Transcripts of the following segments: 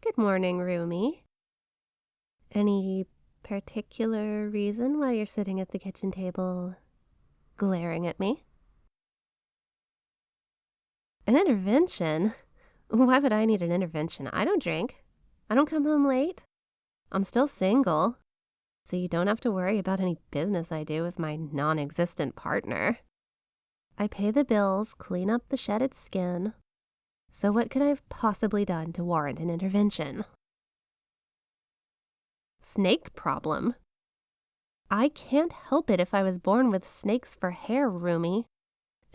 Good morning, Rumi. Any particular reason why you're sitting at the kitchen table glaring at me? An intervention? Why would I need an intervention? I don't drink. I don't come home late. I'm still single, so you don't have to worry about any business I do with my non-existent partner. I pay the bills, clean up the shedded skin. So what could I have possibly done to warrant an intervention? Snake problem? I can't help it if I was born with snakes for hair, Rumi.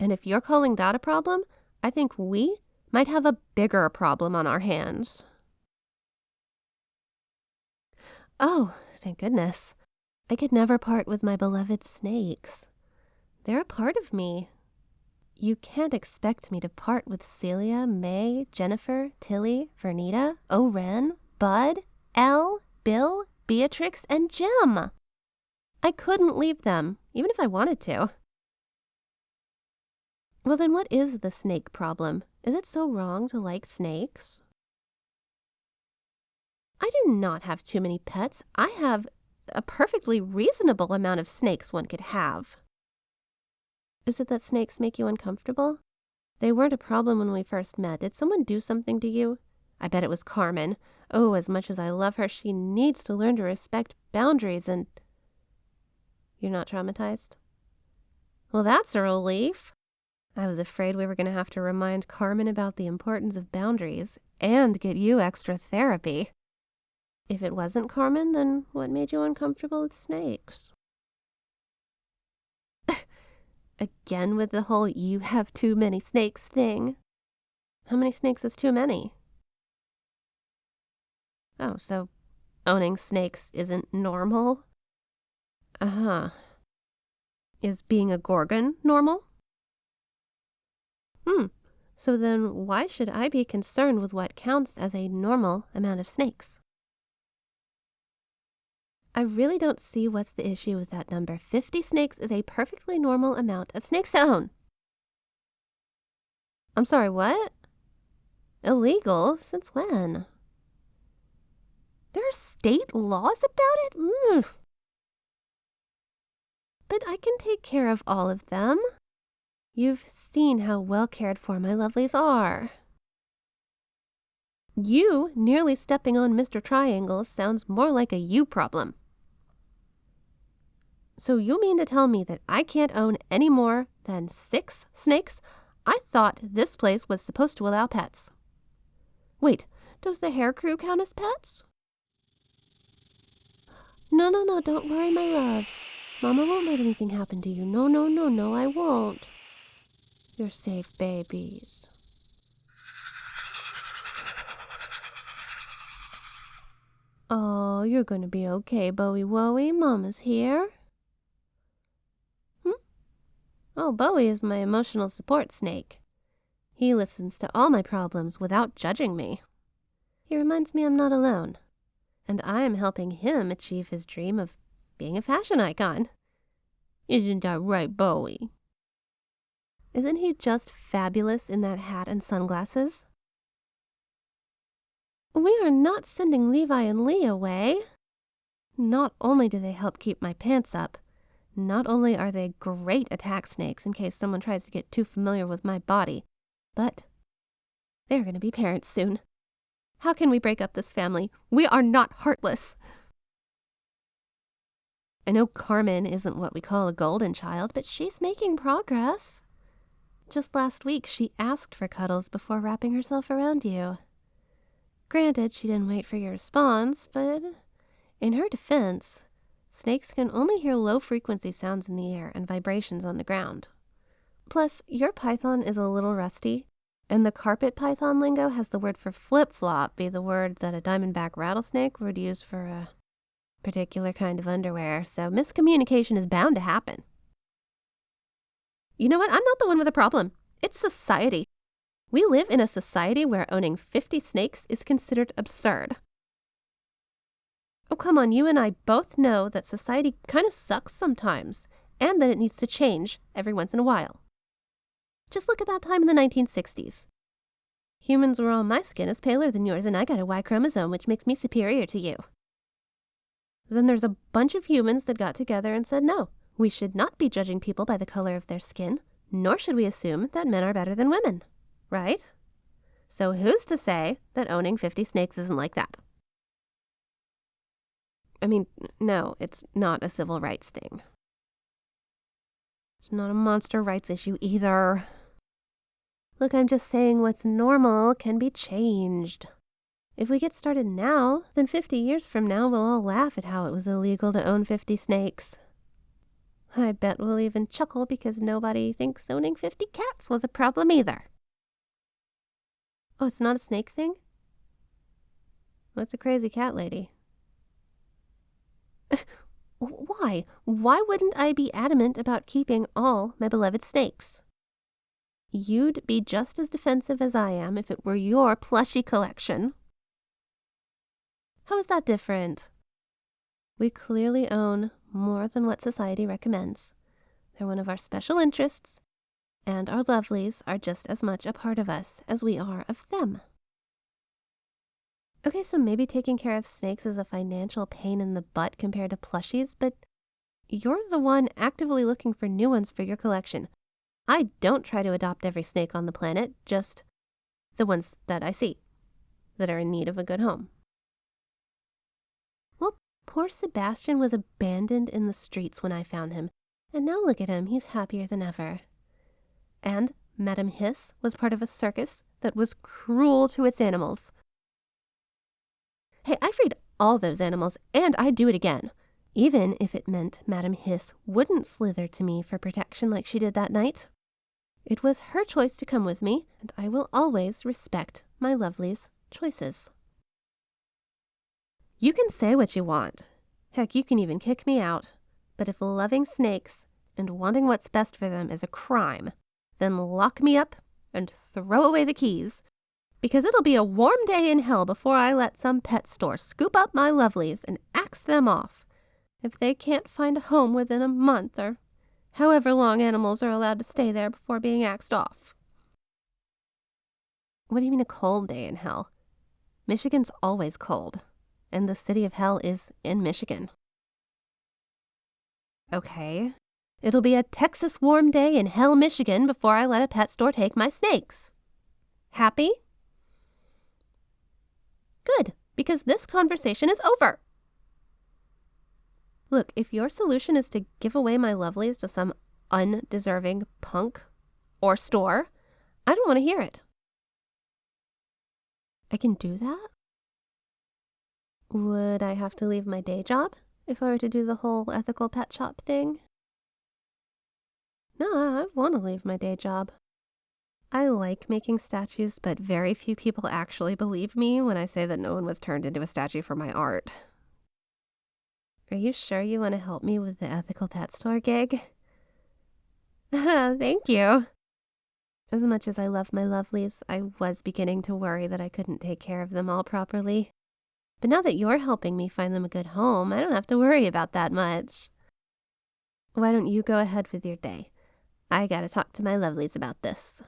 And if you're calling that a problem, I think we might have a bigger problem on our hands. Oh, thank goodness. I could never part with my beloved snakes. They're a part of me. You can't expect me to part with Celia, May, Jennifer, Tilly, Vernita, Oren, Bud, Elle, Bill, Beatrix, and Jim. I couldn't leave them, even if I wanted to. Well, then what is the snake problem? Is it so wrong to like snakes? I do not have too many pets. I have a perfectly reasonable amount of snakes one could have. Is it that snakes make you uncomfortable? They weren't a problem when we first met. Did someone do something to you? I bet it was Carmen. Oh, as much as I love her, she needs to learn to respect boundaries and... You're not traumatized? Well, that's a relief. I was afraid we were going to have to remind Carmen about the importance of boundaries and get you extra therapy. If it wasn't Carmen, then what made you uncomfortable with snakes? Again with the whole you have too many snakes thing. How many snakes is too many? Oh, so owning snakes isn't normal? Uh-huh. Is being a Gorgon normal? So then why should I be concerned with what counts as a normal amount of snakes? I really don't see what's the issue with that number. 50 snakes is a perfectly normal amount of snakes to own. I'm sorry, what? Illegal? Since when? There are state laws about it? But I can take care of all of them. You've seen how well cared for my lovelies are. You nearly stepping on Mr. Triangle sounds more like a you problem. So you mean to tell me that I can't own any more than 6 snakes? I thought this place was supposed to allow pets. Wait, does the hair crew count as pets? No, don't worry, my love. Mama won't let anything happen to you. No, I won't. You're safe, babies. Oh, you're gonna be okay, Bowie Wowie. Mama's here. Oh, Bowie is my emotional support snake. He listens to all my problems without judging me. He reminds me I'm not alone. And I'm helping him achieve his dream of being a fashion icon. Isn't that right, Bowie? Isn't he just fabulous in that hat and sunglasses? We are not sending Levi and Lee away. Not only do they help keep my pants up, not only are they great attack snakes in case someone tries to get too familiar with my body, but they're going to be parents soon. How can we break up this family? We are not heartless. I know Carmen isn't what we call a golden child, but she's making progress. Just last week, she asked for cuddles before wrapping herself around you. Granted, she didn't wait for your response, but in her defense, snakes can only hear low-frequency sounds in the air and vibrations on the ground. Plus, your python is a little rusty, and the carpet python lingo has the word for flip-flop be the word that a diamondback rattlesnake would use for a particular kind of underwear, so miscommunication is bound to happen. You know what? I'm not the one with a problem. It's society. We live in a society where owning 50 snakes is considered absurd. Oh, come on, you and I both know that society kind of sucks sometimes, and that it needs to change every once in a while. Just look at that time in the 1960s. Humans were all my skin is paler than yours, and I got a Y chromosome, which makes me superior to you. Then there's a bunch of humans that got together and said, no, we should not be judging people by the color of their skin, nor should we assume that men are better than women, right? So who's to say that owning 50 snakes isn't like that? I mean, no, it's not a civil rights thing. It's not a monster rights issue either. Look, I'm just saying what's normal can be changed. If we get started now, then 50 years from now we'll all laugh at how it was illegal to own 50 snakes. I bet we'll even chuckle because nobody thinks owning 50 cats was a problem either. Oh, it's not a snake thing? Well, it's a crazy cat lady. Why? Why wouldn't I be adamant about keeping all my beloved snakes? You'd be just as defensive as I am if it were your plushie collection. How is that different? We clearly own more than what society recommends. They're one of our special interests, and our lovelies are just as much a part of us as we are of them. Okay, so maybe taking care of snakes is a financial pain in the butt compared to plushies, but you're the one actively looking for new ones for your collection. I don't try to adopt every snake on the planet, just the ones that I see that are in need of a good home. Well, poor Sebastian was abandoned in the streets when I found him, and now look at him, he's happier than ever. And Madame Hiss was part of a circus that was cruel to its animals. Hey, I freed all those animals, and I'd do it again, even if it meant Madame Hiss wouldn't slither to me for protection like she did that night. It was her choice to come with me, and I will always respect my lovely's choices. You can say what you want. Heck, you can even kick me out. But if loving snakes and wanting what's best for them is a crime, then lock me up and throw away the keys, because it'll be a warm day in hell before I let some pet store scoop up my lovelies and axe them off if they can't find a home within a month or however long animals are allowed to stay there before being axed off. What do you mean a cold day in hell? Michigan's always cold, and the city of hell is in Michigan. Okay, it'll be a Texas warm day in hell, Michigan before I let a pet store take my snakes. Happy? Good, because this conversation is over. Look, if your solution is to give away my lovelies to some undeserving punk or store, I don't want to hear it. I can do that? Would I have to leave my day job if I were to do the whole ethical pet shop thing? No, I want to leave my day job. I like making statues, but very few people actually believe me when I say that no one was turned into a statue for my art. Are you sure you want to help me with the ethical pet store gig? Thank you. As much as I love my lovelies, I was beginning to worry that I couldn't take care of them all properly. But now that you're helping me find them a good home, I don't have to worry about that much. Why don't you go ahead with your day? I gotta talk to my lovelies about this.